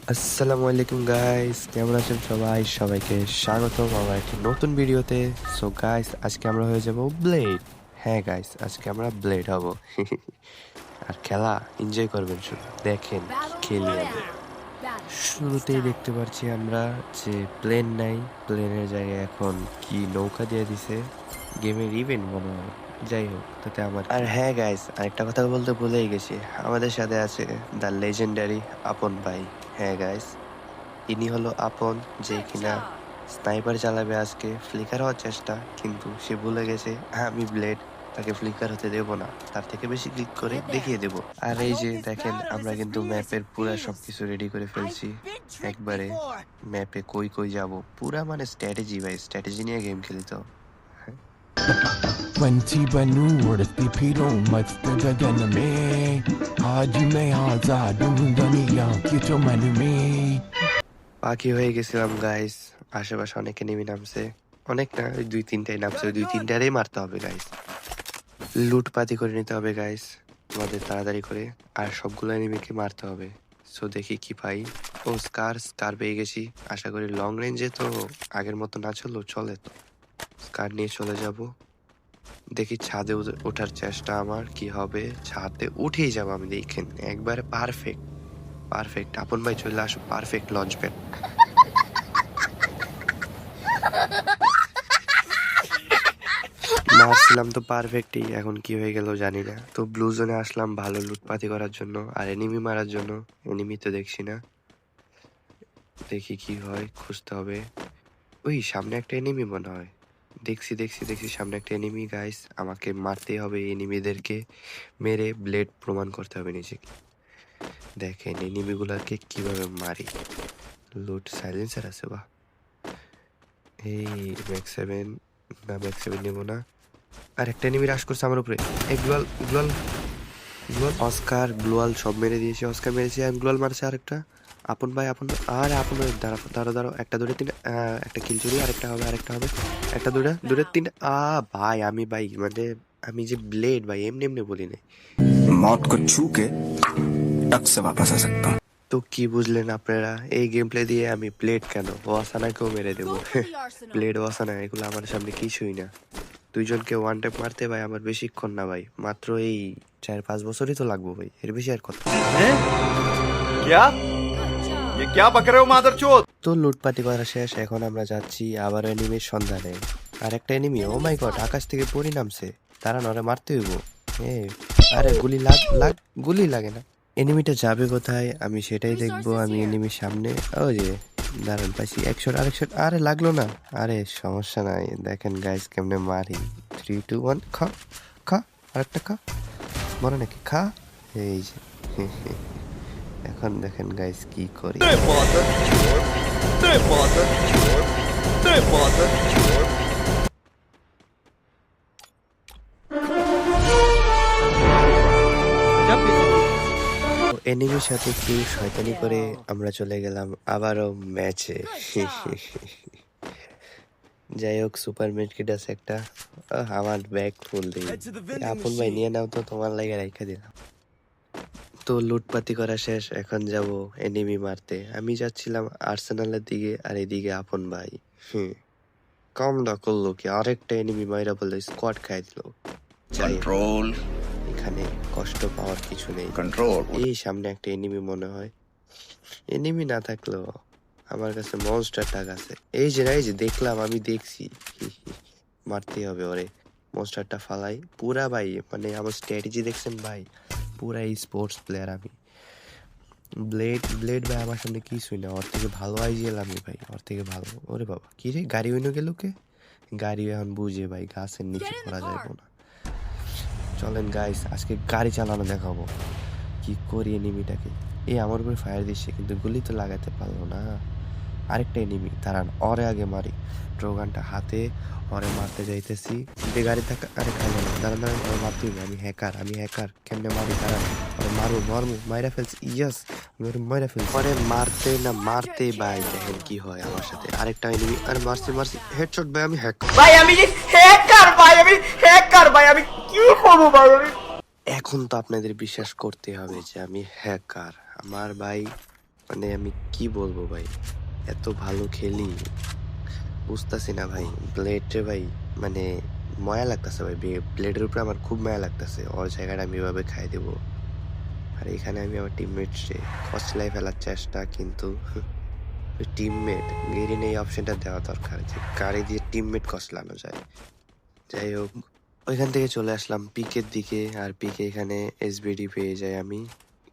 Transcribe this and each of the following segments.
আসসালামু আলাইকুম গাইস, কেমন আছেন সবাই? সবাইকে স্বাগতম আমার একটি নতুন ভিডিওতে। সো গাইস, আজকে আমরা হয়ে যাব ব্লেড। হ্যাঁ গাইস, আজকে আমরা ব্লেড হব। আর খেলা এনজয় করবেন, শুধু দেখেন কি খেলি আমরা। শুরুতেই দেখতে পাচ্ছি আমরা যে প্লেন নাই, প্লেনের জায়গায় এখন কি নৌকা দিয়ে দিছে। গেমের ইভেন্ট মনে হয়, যাই হোক তাতে আমার আর হ্যাঁ গাইস, আরেকটা কথা বলতে ভুলেই গেছি, আমাদের সাথে আছে দ্য লেজেন্ডারি আপন ভাই। হ্যাঁ গাইস, ইনি হলো আপন, যে কিনা স্নাইপার চালাবে আজকে। ফ্লিকার হওয়ার চেষ্টা, কিন্তু সে ভুলে গেছে আমি ব্লেড, তাকে ফ্লিকার হতে দেব না, তার থেকে বেশি ক্লিক করে দেখিয়ে দেব। আর এই যে দেখেন, আমরা কিন্তু ম্যাপের পুরা সবকিছু রেডি করে ফেলছি একবারে। ম্যাপে কই কই যাব, পুরা মানে স্ট্র্যাটেজি ভাই, স্ট্র্যাটেজি নিয়ে গেম খেলি তো। Twenty brand new words repeat on my enemy. Hadi me azad dunia kitu manumi. পাখি হয়ে গেছিলাম গাইস, আশেপাশে অনেক এনিমি নামছে। অনেক না, ওই দুই তিনটাই নামছে, ওই দুই তিনটারেই মারতে হবে গাইস। লুটপাতি করে নিতে হবে গাইস আমাদের, তাড়াতাড়ি করে। আর সবগুলো এনিমিকে মারতে হবে। সো দেখি কি পাই। ও স্কার, স্কার পেয়ে গেছি। আশা করি লং রেঞ্জে তো আগের মতো না চললেও চলে তো। স্কার নিয়ে চলে যাব। দেখি ছাদে ওঠার চেষ্টা আমার কি হবে। ছাদে উঠেই যাব আমি, দেখেন একবারে পারফেক্ট পারফেক্ট। আপন ভাই চলে আসো, পারফেক্ট লঞ্চ প্যাড। মারছিলাম তো পারফেক্টই, এখন কি হয়ে গেল জানি না। তো ব্লু জোনে আসলাম ভালো লুটপাতি করার জন্য আর এনিমি মারার জন্য। এনিমি তো দেখছি না, দেখি কি হয়, খুঁজতে হবে। ওই সামনে একটা এনিমি মনে হয়, দেখছি দেখছি দেখছি সামনে একটা এনিমি গাইস। আমাকে মারতেই হবে এনিমিদেরকে, মেরে ব্লেড প্রমাণ করতে হবে নিজেকে। দেখেন এনিমিগুলাকে কিভাবে মারি। লুট সাইলেন্সার আছে, বাহ। এই ম্যাক্স 7, না ম্যাক্স 7 নেবো না। আর একটা এনিমি রাশ করছে আমার উপরে। এই গ্লোয়াল গ্লোয়াল গ্লোয়াল, অস্কার গ্লোয়াল সব মেরে দিয়েছে। অস্কার মেরেছে আর গ্লোয়াল মারছে আরেকটা। আপন ভাই, আপন ভাই, আর আপন ভাই দাঁড়া দাঁড়া দাঁড়াও। একটা দূরে তিনটা, একটা কিল চুরি, আরেকটা হবে আরেকটা হবে। একটা দূরে দূরে তিনটা। ভাই আমি ভাই মানে, আমি যে ব্লেড ভাই, এমনি এমনি বলি নাই। मौत को छू के टक से वापस आ सकता हूँ। তো কি বুঝলেন আপনারা এই গেম প্লে দিয়ে? আমি ব্লেড কেন, ওয়াসানাকেও মেরে দেবো। ব্লেড ওয়াসানা এগুলো আমার সামনে কিছুই না। দুইজনকে ওয়ান ট্যাপ মারতে ভাই আমার বেশিক্ষণ না ভাই, মাত্র এই 4-5 বছরই তো লাগবো ভাই, এর বেশি আর কত। क्या ये क्या बक रहे हो मादरचोद। তো লুটপাটি করা শেষ, এখন আমরা যাচ্ছি আবার এনিমির সন্ধানে। আর একটা এনিমি, ও মাই গড, আকাশ থেকে পড়ি নামছে। দাঁড়ান, ওরে মারতে হইব। এ আরে গুলি লাগ গুলি লাগে না। এনিমিটা যাবে কোথায় আমি সেটাই দেখবো। আমি এনিমির সামনে, ও যে দাঁড়ান, পাইছি। 100 আরে লাগলো না। আরে সমস্যা নাই, দেখেন গাইস কেমনে মারি। 3-2-1 খা খা, আরেকটা খা। মনে নাকি খা। এই যে এখন দেখেন গাইস কি করি। এনিমির সাথে একটু শয়তানি করে আমরা চলে গেলাম আবারও ম্যাচে। যাই হোক, সুপার মিডকিট আছে একটা। আমার ব্যাগ ফুল দিই। আপন ভাই নিয়ে নাও তো, তোমার লাগে রাইখা দিলাম। তো লুটপাতি করা শেষ, এখন যাব এনিমি মারতে। আমি যাচ্ছিলাম আর্সেনালের দিকে, আর এদিকে আপন ভাই কামটা করলো কি, আরেকটা এনিমি মাইরা বললো, স্কোয়াড খাই দিল। যাই হোক, कंट्रोल এখানে কষ্ট পাওয়ার কিছু নেই। कंट्रोल এই সামনে একটা এনিমি মনে হয়। এনিমি না থাকলেও আমার কাছে মনস্টার টাক আছে। এই যে দেখলাম, আমি দেখছি। মারতেই হবে ওরে। মনস্টারটা ফালাই পুরা ভাই, মানে আমার স্ট্র্যাটেজি দেখছেন ভাই, পুরা এই স্পোর্টস প্লেয়ার আমি। ব্লেড ব্লেড ভাই আমার সামনে কিছুই না, ওর থেকে ভালো আইজিএল আমি ভাই, ওর থেকে ভালো। ওরে বাবা, কি রে, গাড়ি হইনো গেল কে? গাড়ি এখন বুঝে ভাই, গাছের নিচে পড়া যাইব না। চলেন গাইস, আজকে গাড়ি চালানো দেখাবো কি করি এনিমিটাকে। এই আমার উপরে ফায়ার দিচ্ছে, কিন্তু গুলি তো লাগাতে পারলো না। আরেকটা এনিমি, দাঁড়ান ওরে আগে মারি। ড্রোগানটা হাতে ওরে মারতে যাইতেছি। যে গাড়ি থাকা, আরে খাই না, দাঁড়ান দাঁড়ান, ওরে মারতে হবে। আমি হ্যাকার কেমনে মারি, দাঁড়ান। ওরে মারবো মাইরা ফেলছি, ইয়াস, আমি ওরে মাইরা ফেলছি। ওরে মারতে না মারতে ভাই, দেখেন কি হয় আমার সাথে। আরেকটা এনিমি, আরে মারছি হেডশট ভাই, আমি হ্যাক भाई আমি হ্যাকার ভাই, আমি হ্যাকার ভাই, আমি কি করব ভাই আমি। এখন তো আপনাদের বিশ্বাস করতে হবে যে আমি হ্যাকার। আমার ভাই মানে আমি কি বলবো ভাই, এত ভালো খেলি বুঝতাছি না ভাই। ব্লেড রে ভাই মানে মায়া লাগতাছে ভাই, ব্লেডের উপরে আমার খুব মায়া লাগতাছে। ওর জায়গাটা আমি এভাবে খাই দেবো, আর এখানে আমি আমার টিমমেট রে কচলাই ফেলার চেষ্টা, কিন্তু টিমমেট গেরিন এই অপশনটা দেওয়া দরকার যে গাড়ি দিয়ে টিমমেট কচলানো যায়। যাই হোক, ওইখান থেকে চলে আসলাম পিকের দিকে, আর পিকে এখানে এসবিডি পেয়ে যাই আমি,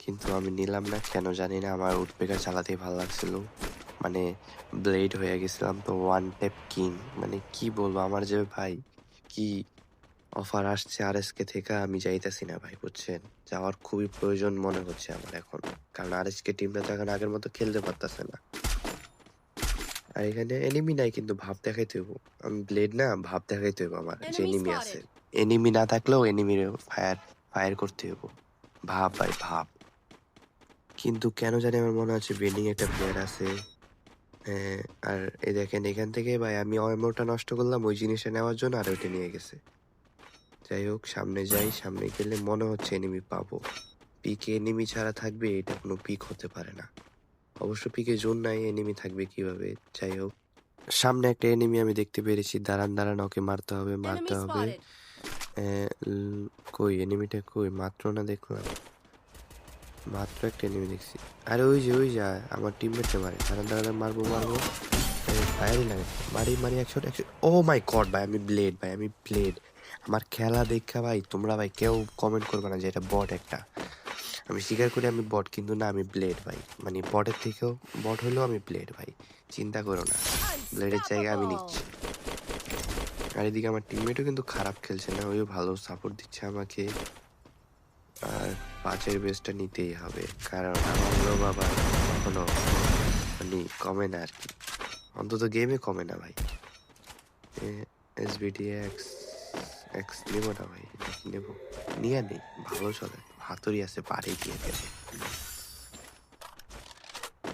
কিন্তু আমি নিলাম না কেন জানি না। আমার উডপেকার চালাতেই ভালো লাগছিল, মানে ব্লেড হয়ে গেছিলাম তো ওয়ান ট্যাপ কিং। মানে কি বলবো, আমার যে ভাই কি অফার আসছে আরএসকে থেকে, আমি যাইতাছি না ভাই বুঝছেন। যাওয়ার খুবই প্রয়োজন মনে হচ্ছে আমার এখন, কারণ আরএসকে টিমটা তো এখন আগের মতো খেলতে পারতেছে না। আর এখানে এনিমি নাই, কিন্তু ভাব দেখাইতে হইব। আমি ব্লেড না, ভাব দেখাইতে হইব আমার যে Enemy এনিমি spotted. আছে। এনিমি না থাকলেও এনিমির ফায়ার করতে হইব, ভাব ভাই ভাব। কিন্তু কেন জানি আমার মনে হচ্ছে বেন্ডিং একটা প্লেয়ার আছে। হ্যাঁ, আর এই দেখেন এখান থেকে ভাই আমি অয়মোটা নষ্ট করলাম ওই জিনিসটা নেওয়ার জন্য, আর ওইটা নিয়ে গেছে। যাই হোক, সামনে যাই, সামনে গেলে মনে হচ্ছে এনিমি পাবো। পিকে এনিমি ছাড়া থাকবে এটা কোনো পিক হতে পারে না। অবশ্য পিকে জোন নাই, এনিমি থাকবে কিভাবে। যাই হোক, সামনে একটা এনিমি আমি দেখতে পেরেছি। দাঁড়ান দাঁড়ান, ওকে মারতে হবে মারতে Enemy হবে। spotted. কই এনিমিটা কই, মাত্র না দেখলাম, মাত্র একটা এনিমি দেখছি। আরে ওই যে আমার টিমমেটকে মারে। দাঁড়ান দাঁড়ান, মারবো মারবো, ফায়ারই লাগে, মারি মারি, একশো একশো। ও মাই গড ভাই, আমি ব্লেড ভাই, আমি ব্লেড। আমার খেলা দেখা ভাই তোমরা ভাই কেউ কমেন্ট করবে না যে এটা বট একটা। আমি স্বীকার করি আমি বট, কিন্তু না, আমি ব্লেড ভাই। মানে বটের থেকেও বট হলেও আমি ব্লেড ভাই, চিন্তা করো না, ব্লেডের জায়গা আমি নিচ্ছি। আর এদিকে আমার টিমমেটও কিন্তু খারাপ খেলছে না, ওই ভালো সাপোর্ট দিচ্ছে আমাকে। আর 5-এর বেসটা নিতেই হবে, কারণ আমারও বাবা এখনো মানে কমে না আর কি, অন্তত গেমে কমে না ভাই। এসবিডি এক্স এক্স নেবো না ভাই, নাকি নেবো, নিয়ে নেই, ভালো চলে, হাতুড়ি আছে পাড়ি দিয়ে দেবে।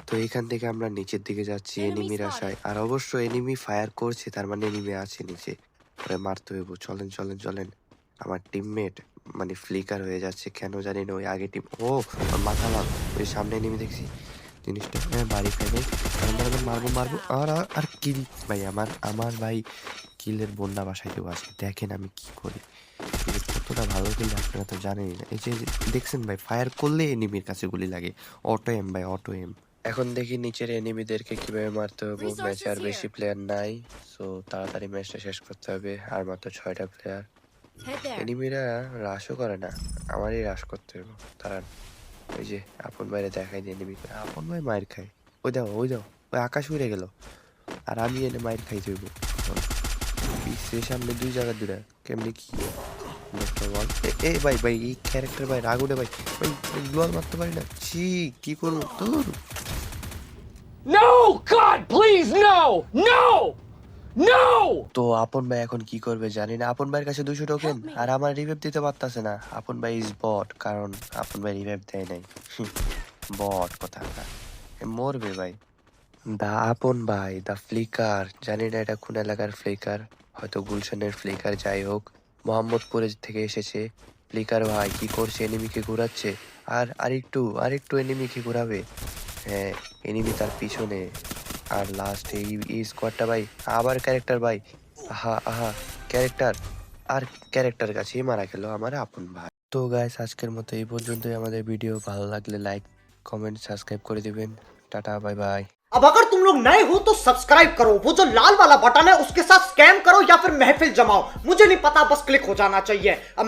তো এখান থেকে আমরা নিচের দিকে যাচ্ছি Enemy এনিমির spotted. আশায়। আর অবশ্য এনিমি ফায়ার করছে, তার মানে এনিমি আছে নিচে, ওরে মারতে হইব। চলেন চলেন চলেন। আমার টিমমেট মানে ফ্লিকার হয়ে যাচ্ছে কেন জানি না, ওই আগে টিম, ও ওর মাথা লাল, ওই সামনে এনিমি দেখছি জিনিসটা, হ্যাঁ বাড়ি ফেলে মারবো মারবো। আর আর কিল ভাই, আমার ভাই কিলের বন্যা বাসায় দেবো আজকে। দেখেন আমি কি করি, কিন্তু কতটা ভালো খেলে আপনারা তো জানেনই না। এই যে দেখছেন ভাই, ফায়ার করলে এনিমির কাছে গুলি লাগে, অটো এম ভাই, অটো এম। এখন দেখি নিচের এনিমিদেরকে কিভাবে মারতে হবে। Resources ম্যাচে আর বেশি here. প্লেয়ার নাই, সো তাড়াতাড়ি ম্যাচটা শেষ করতে হবে। আর মাত্র 6টা প্লেয়ার। Head there. এনিমিরা রাশও করে না, আমারই রাশ করতে হবে। তারা ওই যে আপন ভাইরে দেখাই দিয়ে এনিমি, আপন ভাই মায়ের খায়। ওই দাও ওই দাও, ওই আকাশ উড়ে গেল, আর আমি এনে মায়ের খাই দেব। পিছের সামনে 2 জায়গা দূরে কেমনি কি বল। এ ভাই ভাই, এই ক্যারেক্টার ভাই রাগ উঠে ভাই, ভাই গ্লোয়াল মারতে পারি না, ছি কি করবো তোর। No! God, please, no! No! No! তো আপন ভাই এখন কি করবে জানি না। আপন ভাইয়ের কাছে 200 টোকেন, Help me. আর আমার রিভাইভ দিতে পারতাছে না। আপন ভাই ইজ বট, কারণ আপন ভাই রিভাইভ দেয় নাই। বট কথা মরবে ভাই। দা আপন ভাই, দা ফ্লিকার, জানি না এটা কোন এলাকার ফ্লিকার, হয়তো গুলশানের ফ্লিকার। যাই হোক, মোহাম্মদপুরে থেকে এসেছে ফ্লিকার ভাই, কি করছে, এনিমিকে ঘোরাচ্ছে। আর আরেকটু এনিমিকে ঘোরাবে। হ্যাঁ, এনিমি তার পিছনে। আর লাস্ট এই স্কোয়াডটা ভাই, আবার ক্যারেক্টার ভাই, আহা আহা ক্যারেক্টার, আর ক্যারেক্টার কাছেই মারা খেলো আমার আপন ভাই। তো গাইস, আজকের মতো এই পর্যন্তই আমাদের ভিডিও। ভালো লাগলে লাইক কমেंट सब्सक्राइब कर दिবেন। Tata bye bye. अब अगर तुम लोग नए हो तो सब्सक्राइब करो, वो जो लाल वाला बटन है उसके साथ स्कैम करो या फिर महफिल जमाओ, मुझे नहीं पता, बस क्लिक हो जाना चाहिए। अब